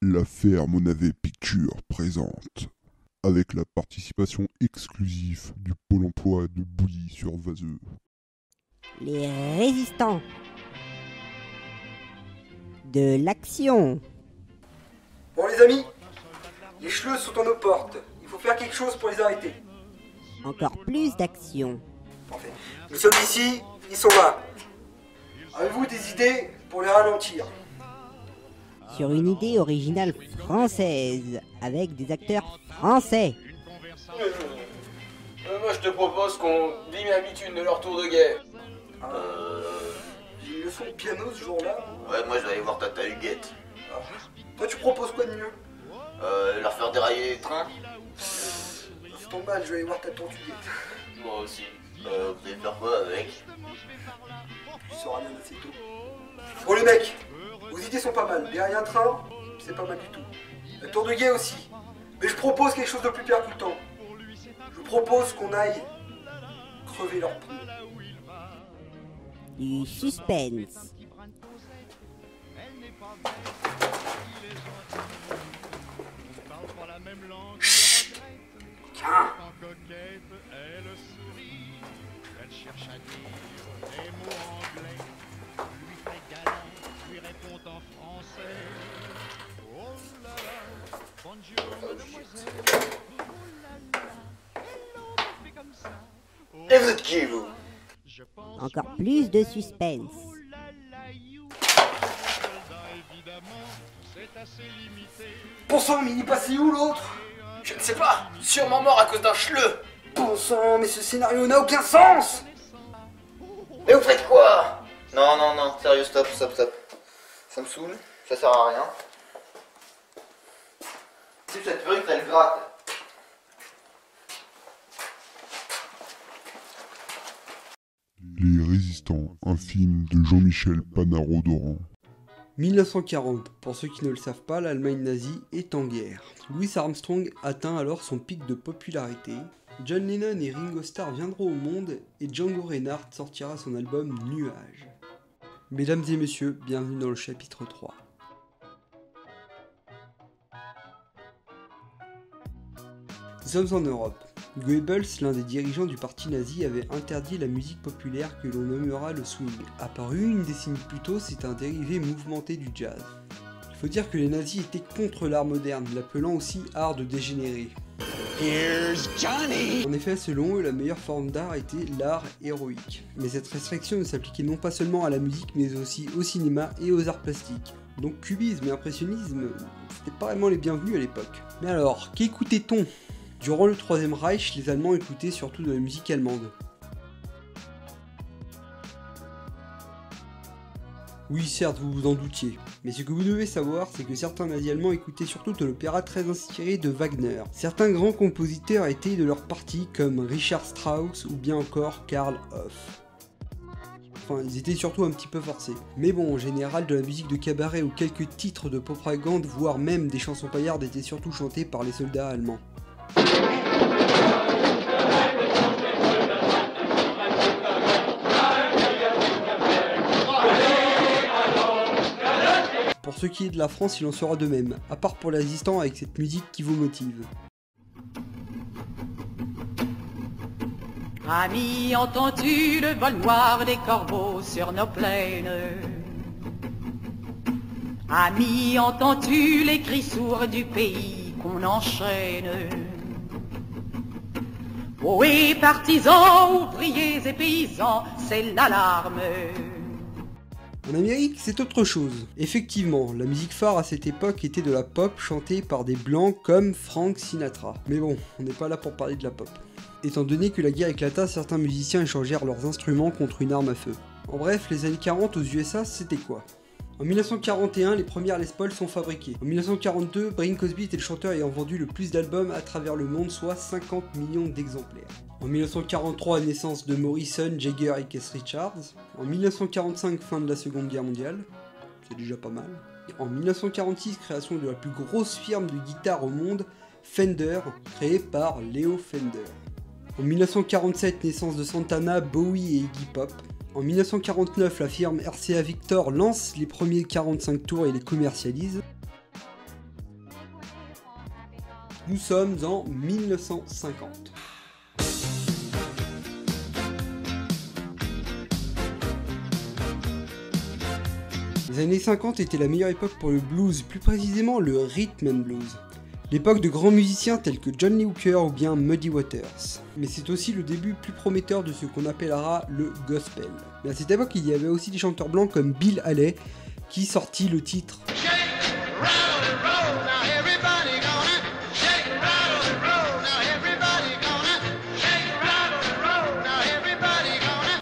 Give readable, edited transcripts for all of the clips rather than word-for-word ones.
L'affaire Monavé Picture présente, avec la participation exclusive du Pôle emploi de Bouilly-sur-Vaseux. Les résistants de l'action. Bon les amis, les chleux sont à nos portes. Il faut faire quelque chose pour les arrêter. Encore plus d'action. Parfait. Nous sommes ici, ils sont là. Avez-vous des idées pour les ralentir? Sur une idée originale française, avec des acteurs français. Moi je te propose qu'on dynamite de leur tour de guerre. J'ai une leçon de piano ce jour-là. Ouais, moi je vais aller voir Tata Huguette. Toi tu proposes quoi de mieux? Leur faire dérailler les trains. C'est ton mal, je vais aller voir ta tante Huguette. Moi aussi. Vous allez faire quoi avec? Tu sauras bien assez tôt. Bon les mecs, vos idées sont pas mal. Derrière un train, c'est pas mal du tout. La tour de guet aussi. Mais je propose quelque chose de plus percutant. Je propose qu'on aille crever leurs pneus. Du suspense. Tiens. Et vous êtes qui vous? Encore plus de suspense. Bon sang, mais il est passé où l'autre? Je ne sais pas. Sûrement mort à cause d'un chleu. Bon sang, mais ce scénario n'a aucun sens. Mais vous faites quoi? Non, sérieux, stop. Ça me saoule, ça sert à rien. Si cette perruque, elle gratte. Les Résistants, un film de Jean-Michel Panaro-Doran. 1940, pour ceux qui ne le savent pas, l'Allemagne nazie est en guerre. Louis Armstrong atteint alors son pic de popularité. John Lennon et Ringo Starr viendront au monde et Django Reinhardt sortira son album Nuages. Mesdames et messieurs, bienvenue dans le chapitre 3. Nous sommes en Europe. Goebbels, l'un des dirigeants du parti nazi, avait interdit la musique populaire que l'on nommera le swing. Apparu une décennie plus tôt, c'est un dérivé mouvementé du jazz. Il faut dire que les nazis étaient contre l'art moderne, l'appelant aussi art de dégénéré. Here's Johnny. En effet, selon eux, la meilleure forme d'art était l'art héroïque. Mais cette restriction ne s'appliquait non pas seulement à la musique, mais aussi au cinéma et aux arts plastiques. Donc cubisme et impressionnisme, c'était pas vraiment les bienvenus à l'époque. Mais alors, qu'écoutait-on ? Durant le Troisième Reich, les Allemands écoutaient surtout de la musique allemande. Oui, certes, vous vous en doutiez. Mais ce que vous devez savoir, c'est que certains nazis allemands écoutaient surtout de l'opéra très inspiré de Wagner. Certains grands compositeurs étaient de leur parti, comme Richard Strauss ou bien encore Karl Hoff. Enfin, ils étaient surtout un petit peu forcés. Mais bon, en général, de la musique de cabaret ou quelques titres de propagande, voire même des chansons paillardes étaient surtout chantés par les soldats allemands. Pour ce qui est de la France, il en sera de même, à part pour les résistants avec cette musique qui vous motive. Amis, entends-tu le vol noir des corbeaux sur nos plaines? Amis, entends-tu les cris sourds du pays qu'on enchaîne? Ohé, partisans, ouvriers et paysans, c'est l'alarme. En Amérique, c'est autre chose. Effectivement, la musique phare à cette époque était de la pop chantée par des blancs comme Frank Sinatra. Mais bon, on n'est pas là pour parler de la pop. Étant donné que la guerre éclata, certains musiciens échangèrent leurs instruments contre une arme à feu. En bref, les années 40 aux USA, c'était quoi ? En 1941, les premières Les Paul sont fabriquées. En 1942, Bing Crosby était le chanteur ayant vendu le plus d'albums à travers le monde, soit 50 millions d'exemplaires. En 1943, naissance de Morrison, Jagger et Keith Richards. En 1945, fin de la Seconde Guerre mondiale. C'est déjà pas mal. En 1946, création de la plus grosse firme de guitare au monde, Fender, créée par Leo Fender. En 1947, naissance de Santana, Bowie et Iggy Pop. En 1949, la firme RCA Victor lance les premiers 45 tours et les commercialise. Nous sommes en 1950. Les années 50 étaient la meilleure époque pour le blues, plus précisément le rhythm and blues. L'époque de grands musiciens tels que John Lee Hooker ou bien Muddy Waters. Mais c'est aussi le début plus prometteur de ce qu'on appellera le gospel. Mais à cette époque, il y avait aussi des chanteurs blancs comme Bill Haley qui sortit le titre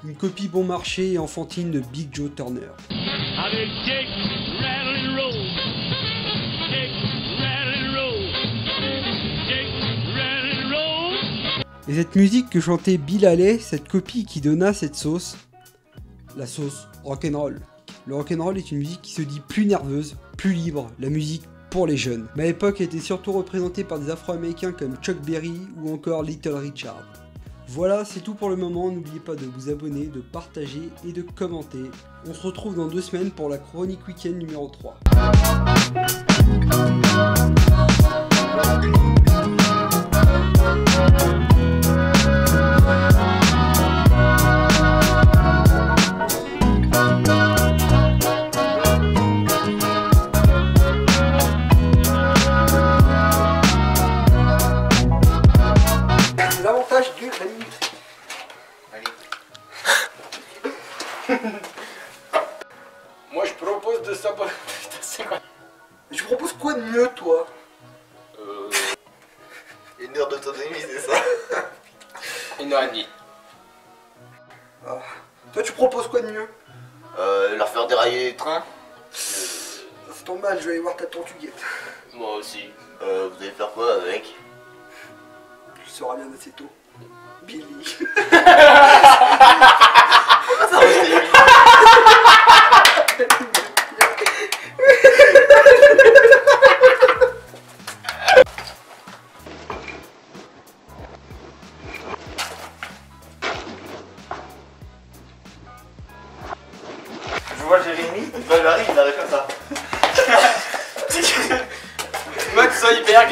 une copie bon marché et enfantine de Big Joe Turner. Et cette musique que chantait Bill Haley, cette copie qui donna cette sauce, la sauce rock'n'roll. Le rock'n'roll est une musique qui se dit plus nerveuse, plus libre, la musique pour les jeunes. Mais à l'époque, elle était surtout représentée par des Afro-Américains comme Chuck Berry ou encore Little Richard. Voilà, c'est tout pour le moment. N'oubliez pas de vous abonner, de partager et de commenter. On se retrouve dans 2 semaines pour la chronique week-end numéro 3. L'avantage de la minuterie. Moi je propose de s'abonner. Je propose quoi de mieux, toi? 1 heure d'autonomie, c'est ça? 1h30. Ah. Toi, tu proposes quoi de mieux? Leur faire dérailler les trains. Ça tombe mal, je vais aller voir ta tortuguette. Moi aussi. Vous allez faire quoi avec? Tu sauras bien assez tôt. Billy. Ça va, c'est Je vois Jérémy, il arrive comme ça. Max Zoidberg.